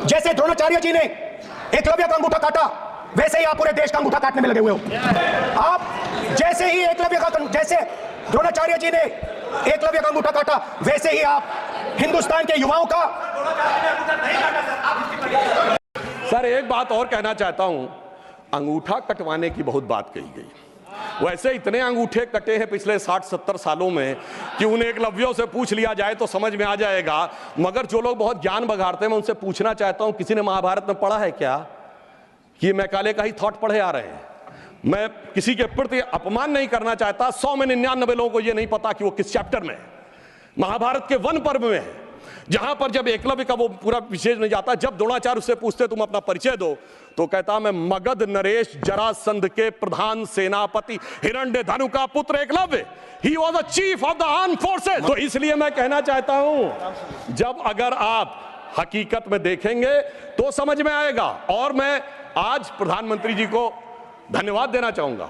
जैसे द्रोणाचार्य जी ने एकलव्य का अंगूठा काटा, वैसे ही आप पूरे देश का अंगूठा काटने में लगे हुए हो। आप जैसे ही जैसे द्रोणाचार्य जी ने एकलव्य का अंगूठा काटा, वैसे ही आप हिंदुस्तान के युवाओं का। सर एक बात और कहना चाहता हूं, अंगूठा कटवाने की बहुत बात कही गई। वैसे इतने अंगूठे कटे हैं पिछले 60-70 सालों में कि उन एकलव्यों से पूछ लिया जाए तो समझ में आ जाएगा। मगर जो लोग बहुत ज्ञान बघाड़ते हैं, मैं उनसे पूछना चाहता हूं, किसी ने महाभारत में पढ़ा है क्या कि मैकाले का ही थॉट पढ़े आ रहे हैं? मैं किसी के प्रति अपमान नहीं करना चाहता। 100 में 99 लोगों को यह नहीं पता कि वो किस चैप्टर में है। महाभारत के वन पर्व में है, जहां पर जब एकलव्य का वो पूरा विशेष नहीं जाता, जब द्रोणाचार्य उससे पूछते तुम अपना परिचय दो, तो कहता मैं मगध नरेश जरासंध के प्रधान सेनापति हिरण्यधनु का पुत्र Eklavya. He was the chief of the armed forces. तो इसलिए मैं कहना चाहता हूं, जब अगर आप हकीकत में देखेंगे तो समझ में आएगा। और मैं आज प्रधानमंत्री जी को धन्यवाद देना चाहूंगा।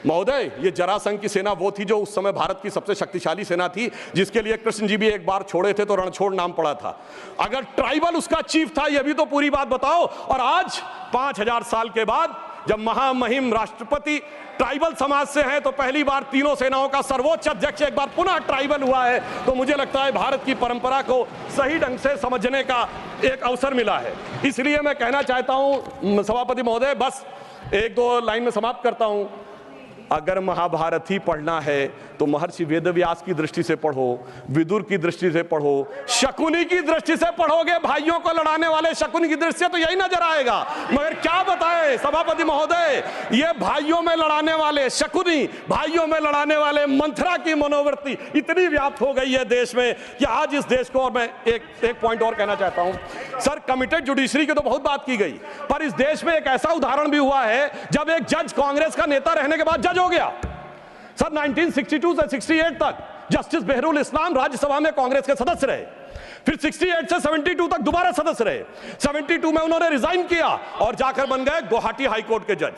महोदय, ये जरासंध की सेना वो थी जो उस समय भारत की सबसे शक्तिशाली सेना थी, जिसके लिए कृष्ण जी भी एक बार छोड़े थे तो रणछोड़ नाम पड़ा था। अगर ट्राइबल उसका चीफ था, ये भी तो पूरी बात बताओ। और आज 5000 साल के बाद जब महामहिम राष्ट्रपति ट्राइबल समाज से हैं, तो पहली बार तीनों सेनाओं का सर्वोच्च अध्यक्ष एक बार पुनः ट्राइबल हुआ है। तो मुझे लगता है भारत की परंपरा को सही ढंग से समझने का एक अवसर मिला है। इसलिए मैं कहना चाहता हूं सभापति महोदय, बस 1-2 लाइन में समाप्त करता हूं। अगर महाभारत ही पढ़ना है तो महर्षि वेदव्यास की दृष्टि से पढ़ो, विदुर की दृष्टि से पढ़ो, शकुनी की दृष्टि से पढ़ोगे, भाइयों को लड़ाने वाले शकुनी की दृष्टि से, तो यही नजर आएगा। मगर क्या बताएं सभापति महोदय, ये भाइयों में लड़ाने वाले शकुनी, भाइयों में लड़ाने वाले मंथरा की मनोवृत्ति इतनी व्याप्त हो गई है देश में कि आज इस देश को। और मैं एक पॉइंट और कहना चाहता हूं सर, कमिटेड जुडिशरी की तो बहुत बात की गई, पर इस देश में एक ऐसा उदाहरण भी हुआ है जब एक जज कांग्रेस का नेता रहने के बाद जज हो गया। सर 1962 से 68 तक जस्टिस बहरुल इस्लाम राज्यसभा में कांग्रेस के सदस्य रहे, फिर 68 से 72 तक दोबारा सदस्य रहे। 72 में उन्होंने रिजाइन किया और जाकर बन गए गुवाहाटी हाईकोर्ट के जज।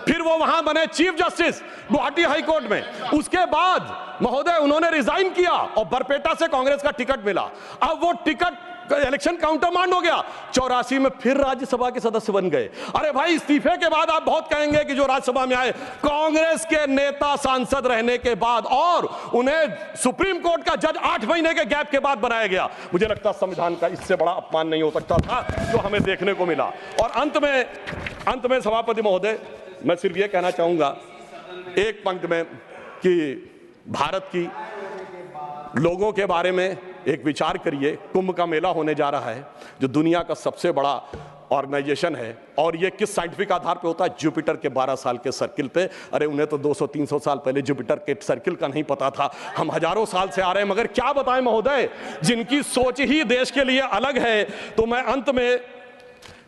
फिर वो वहां बने चीफ जस्टिस गुवाहाटी हाईकोर्ट में। उसके बाद महोदय उन्होंने रिजाइन किया और बरपेटा से कांग्रेस का टिकट मिला। अब वो टिकट इलेक्शन काउंटर मांड हो गया, 84 में फिर राज्यसभा के सदस्य बन गए। अरे भाई, इस्तीफे के बाद आप बहुत कहेंगे कि जो राज्यसभा में आए कांग्रेस के नेता सांसद रहने के बाद, और उन्हें सुप्रीम कोर्ट का जज 8 महीने के गैप के बाद बनाया गया। मुझे लगता है संविधान का इससे बड़ा अपमान नहीं हो सकता था जो हमें देखने को मिला। और अंत में सभापति महोदय, मैं सिर्फ यह कहना चाहूंगा एक पंक्ति में कि भारत की लोगों के बारे में एक विचार करिए। कुंभ का मेला होने जा रहा है, जो दुनिया का सबसे बड़ा ऑर्गेनाइजेशन है, और ये किस साइंटिफिक आधार पे होता है? जुपिटर के 12 साल के सर्किल पे। अरे उन्हें तो 200-300 साल पहले जुपिटर के सर्किल का नहीं पता था, हम हजारों साल से आ रहे हैं। मगर क्या बताएं महोदय, जिनकी सोच ही देश के लिए अलग है। तो मैं अंत में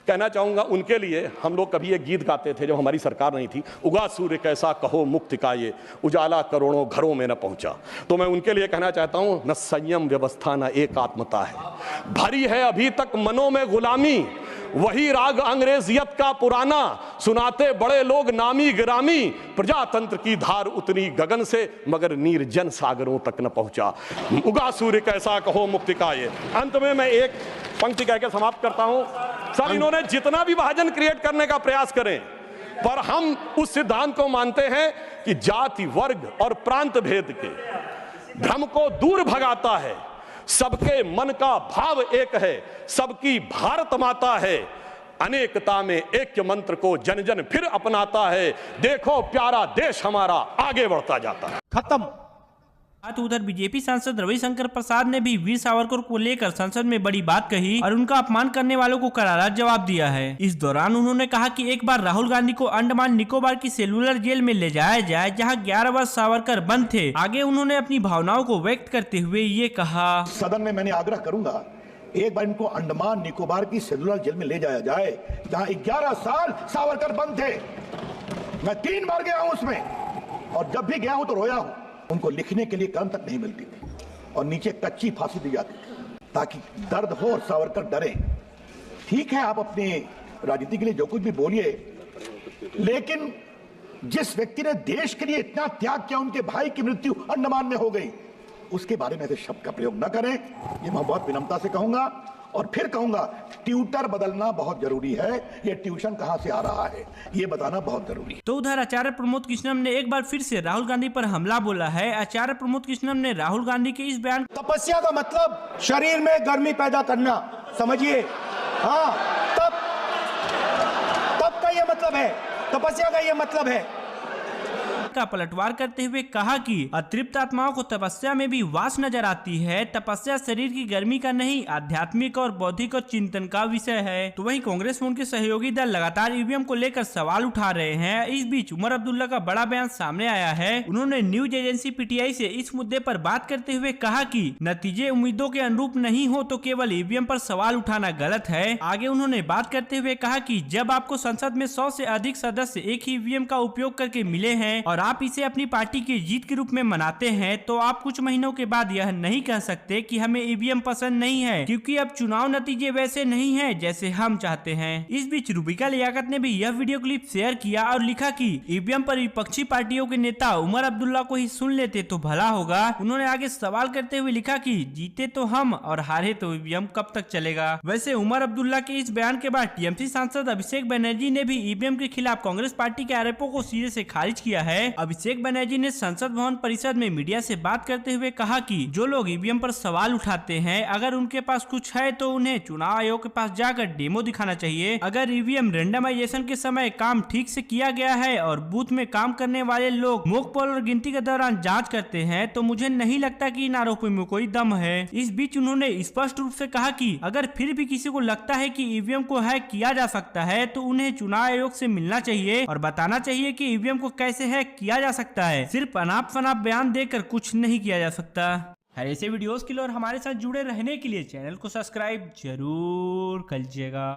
कहना चाहूंगा, उनके लिए हम लोग कभी एक गीत गाते थे जब हमारी सरकार नहीं थी, उगा सूर्य कैसा कहो मुक्ति का ये, उजाला करोड़ों घरों में न पहुंचा। तो मैं उनके लिए कहना चाहता हूं, न संयम व्यवस्था न एकात्मता है, भरी है अभी तक मनों में गुलामी, वही राग अंग्रेजियत का पुराना, सुनाते बड़े लोग नामी गिरामी, प्रजातंत्र की धार उतनी गगन से मगर निर्जन सागरों तक न पहुंचा, उगा सूर्य कैसा कहो मुक्ति का ये। अंत में मैं एक पंक्ति कहकर समाप्त करता हूं। सर, इन्होंने जितना भी विभाजन क्रिएट करने का प्रयास करें, पर हम उस सिद्धांत को मानते हैं कि जाति, वर्ग और प्रांत भेद के भ्रम को दूर भगाता है। सबके मन का भाव एक है, सबकी भारत माता है, अनेकता में ऐक्य मंत्र को जन जन फिर अपनाता है। देखो प्यारा देश हमारा आगे बढ़ता जाता है। खत्म। उधर बीजेपी सांसद रविशंकर प्रसाद ने भी वीर सावरकर को लेकर संसद में बड़ी बात कही और उनका अपमान करने वालों को करारा जवाब दिया है। इस दौरान उन्होंने कहा कि एक बार राहुल गांधी को अंडमान निकोबार की सेलुलर जेल में ले जाया जाए, जहां 11 वर्ष सावरकर बंद थे। आगे उन्होंने अपनी भावनाओं को व्यक्त करते हुए ये कहा, सदन में मैंने आग्रह करूंगा, एक बार इनको अंडमान निकोबार की सेलुलर जेल में ले जाया जाए, जहां 11 साल सावरकर बंद थे। मैं 3 बार गया हूं उसमें, और जब भी गया हूं तो रोया हूं। उनको लिखने के लिए कलम तक नहीं मिलती थी और नीचे कच्ची फांसी दी जाती थी ताकि दर्द हो और सावरकर डरे। ठीक है, आप अपने राजनीति के लिए जो कुछ भी बोलिए, लेकिन जिस व्यक्ति ने देश के लिए इतना त्याग किया, उनके भाई की मृत्यु अंडमान में हो गई, उसके बारे में ऐसे शब्द का प्रयोग न करें, ये मैं बहुत विनम्रता से कहूंगा। और फिर कहूंगा ट्यूटर बदलना बहुत जरूरी है। ये ट्यूशन कहां से आ रहा है ये बताना बहुत जरूरी है। तो उधर आचार्य प्रमोद कृष्णम ने एक बार फिर से राहुल गांधी पर हमला बोला है। आचार्य प्रमोद कृष्णम ने राहुल गांधी के इस बयान तपस्या का मतलब शरीर में गर्मी पैदा करना, समझिए। हाँ, तप का ये मतलब है, तपस्या का ये मतलब है। का पलटवार करते हुए कहा कि अतृप्त आत्माओं को तपस्या में भी वास नजर आती है। तपस्या शरीर की गर्मी का नहीं, आध्यात्मिक और बौद्धिक और चिंतन का विषय है। तो वहीं कांग्रेस में उनके सहयोगी दल लगातार ईवीएम को लेकर सवाल उठा रहे हैं। इस बीच उमर अब्दुल्ला का बड़ा बयान सामने आया है। उन्होंने न्यूज एजेंसी पीटीआई से इस मुद्दे पर बात करते हुए कहा कि नतीजे उम्मीदों के अनुरूप नहीं हो तो केवल ईवीएम पर सवाल उठाना गलत है। आगे उन्होंने बात करते हुए कहा कि जब आपको संसद में 100 से अधिक सदस्य एक ही ईवीएम का उपयोग करके मिले हैं और आप इसे अपनी पार्टी की जीत के रूप में मनाते हैं, तो आप कुछ महीनों के बाद यह नहीं कह सकते कि हमें ईवीएम पसंद नहीं है, क्योंकि अब चुनाव नतीजे वैसे नहीं हैं जैसे हम चाहते हैं। इस बीच रूबिका लियाकत ने भी यह वीडियो क्लिप शेयर किया और लिखा कि ईवीएम पर विपक्षी पार्टियों के नेता उमर अब्दुल्ला को ही सुन लेते तो भला होगा। उन्होंने आगे सवाल करते हुए लिखा कि जीते तो हम और हारे तो ईवीएम कब तक चलेगा। वैसे उमर अब्दुल्ला के इस बयान के बाद टीएमसी सांसद अभिषेक बनर्जी ने भी ईवीएम के खिलाफ कांग्रेस पार्टी के आरोपों को सिरे से खारिज किया है। अभिषेक बनर्जी ने संसद भवन परिसर में मीडिया से बात करते हुए कहा कि जो लोग ईवीएम पर सवाल उठाते हैं, अगर उनके पास कुछ है तो उन्हें चुनाव आयोग के पास जाकर डेमो दिखाना चाहिए। अगर ईवीएम रेंडमाइजेशन के समय काम ठीक से किया गया है और बूथ में काम करने वाले लोग मॉक पोल और गिनती के दौरान जांच करते हैं, तो मुझे नहीं लगता कि इन आरोपों में कोई दम है। इस बीच उन्होंने स्पष्ट रूप से कहा कि अगर फिर भी किसी को लगता है कि ईवीएम को हैक किया जा सकता है, तो उन्हें चुनाव आयोग से मिलना चाहिए और बताना चाहिए कि ईवीएम को कैसे हैक किया जा सकता है। सिर्फ अनाप शनाप बयान देकर कुछ नहीं किया जा सकता है। ऐसे वीडियोस के लिए और हमारे साथ जुड़े रहने के लिए चैनल को सब्सक्राइब जरूर कीजिएगा।